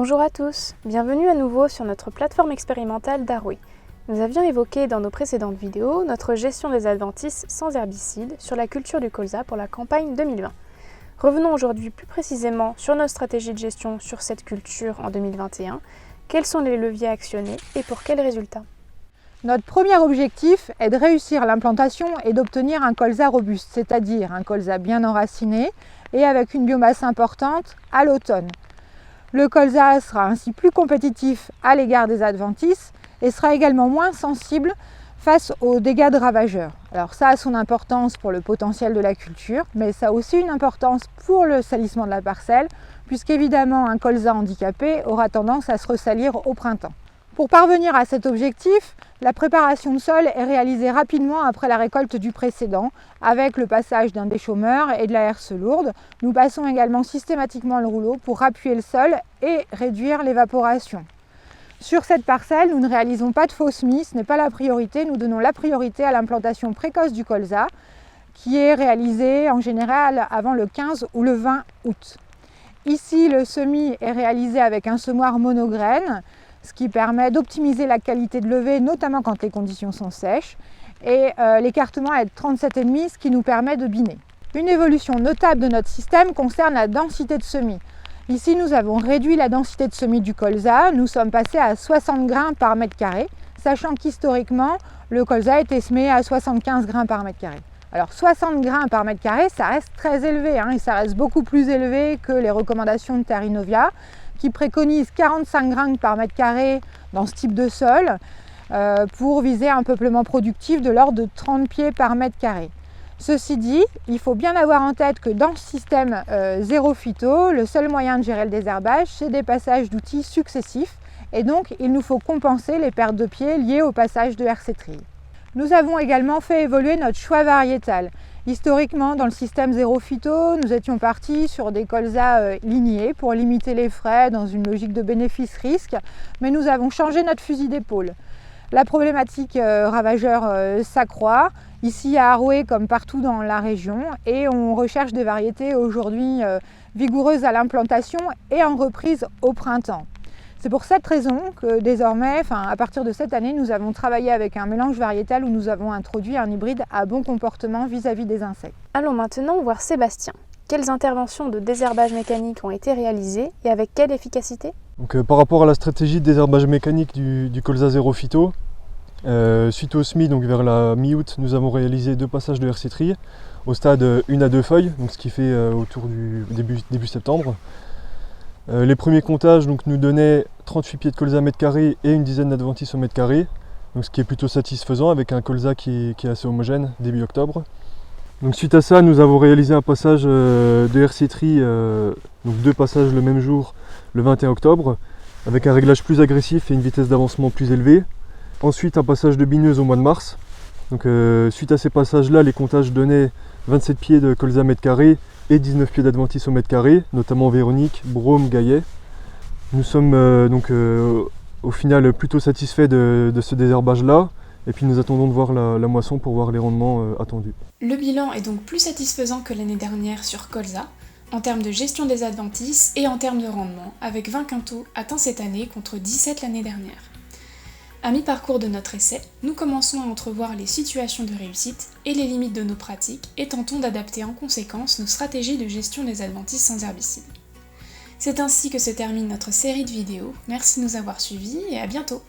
Bonjour à tous, bienvenue à nouveau sur notre plateforme expérimentale Darui. Nous avions évoqué dans nos précédentes vidéos notre gestion des adventices sans herbicides sur la culture du colza pour la campagne 2020. Revenons aujourd'hui plus précisément sur nos stratégies de gestion sur cette culture en 2021. Quels sont les leviers actionnés et pour quels résultats? Notre premier objectif est de réussir l'implantation et d'obtenir un colza robuste, c'est-à-dire un colza bien enraciné et avec une biomasse importante à l'automne. Le colza sera ainsi plus compétitif à l'égard des adventices et sera également moins sensible face aux dégâts de ravageurs. Alors ça a son importance pour le potentiel de la culture, mais ça a aussi une importance pour le salissement de la parcelle, puisqu'évidemment un colza handicapé aura tendance à se ressalir au printemps. Pour parvenir à cet objectif, la préparation de sol est réalisée rapidement après la récolte du précédent, avec le passage d'un déchaumeur et de la herse lourde. Nous passons également systématiquement le rouleau pour appuyer le sol et réduire l'évaporation. Sur cette parcelle, nous ne réalisons pas de faux semis, ce n'est pas la priorité. Nous donnons la priorité à l'implantation précoce du colza, qui est réalisée en général avant le 15 ou le 20 août. Ici, le semis est réalisé avec un semoir monograine, ce qui permet d'optimiser la qualité de levée, notamment quand les conditions sont sèches. Et l'écartement est de 37,5, ce qui nous permet de biner. Une évolution notable de notre système concerne la densité de semis. Ici, nous avons réduit la densité de semis du colza. Nous sommes passés à 60 grains par mètre carré, sachant qu'historiquement, le colza était semé à 75 grains par mètre carré. Alors 60 grains par mètre carré, ça reste très élevé, et ça reste beaucoup plus élevé que les recommandations de Terra Innovia, qui préconise 45 grains par mètre carré dans ce type de sol pour viser un peuplement productif de l'ordre de 30 pieds par mètre carré. Ceci dit, il faut bien avoir en tête que dans ce système zéro phyto, le seul moyen de gérer le désherbage, c'est des passages d'outils successifs et donc il nous faut compenser les pertes de pieds liées au passage de RC Trill. Nous avons également fait évoluer notre choix variétal. Historiquement, dans le système zéro phyto, nous étions partis sur des colzas lignés pour limiter les frais dans une logique de bénéfice-risque, mais nous avons changé notre fusil d'épaule. La problématique ravageur s'accroît, ici à Arouet comme partout dans la région, et on recherche des variétés aujourd'hui vigoureuses à l'implantation et en reprise au printemps. C'est pour cette raison que désormais, à partir de cette année, nous avons travaillé avec un mélange variétal où nous avons introduit un hybride à bon comportement vis-à-vis des insectes. Allons maintenant voir Sébastien. Quelles interventions de désherbage mécanique ont été réalisées et avec quelle efficacité? Donc, par rapport à la stratégie de désherbage mécanique du colza zéro phyto, suite au semis, donc vers la mi-août, nous avons réalisé 2 passages de RC Trill au stade 1 à 2 feuilles, donc ce qui fait autour du début septembre. Les premiers comptages nous donnaient 38 pieds de colza mètre carré et une dizaine d'adventices au mètre carré, donc ce qui est plutôt satisfaisant avec un colza qui est assez homogène début octobre. Donc suite à ça, nous avons réalisé un passage de RC Trill, donc 2 passages le même jour, le 21 octobre, avec un réglage plus agressif et une vitesse d'avancement plus élevée. Ensuite, un passage de bineuse au mois de mars. Donc suite à ces passages-là, les comptages donnaient 27 pieds de colza mètre carré et 19 pieds d'adventices au mètre carré, notamment Véronique, Brome, Gaillet. Nous sommes au final plutôt satisfaits de ce désherbage-là, et puis nous attendons de voir la moisson pour voir les rendements attendus. Le bilan est donc plus satisfaisant que l'année dernière sur colza, en termes de gestion des adventices et en termes de rendement, avec 20 quintaux atteints cette année contre 17 l'année dernière. À mi-parcours de notre essai, nous commençons à entrevoir les situations de réussite et les limites de nos pratiques et tentons d'adapter en conséquence nos stratégies de gestion des adventices sans herbicides. C'est ainsi que se termine notre série de vidéos. Merci de nous avoir suivis et à bientôt!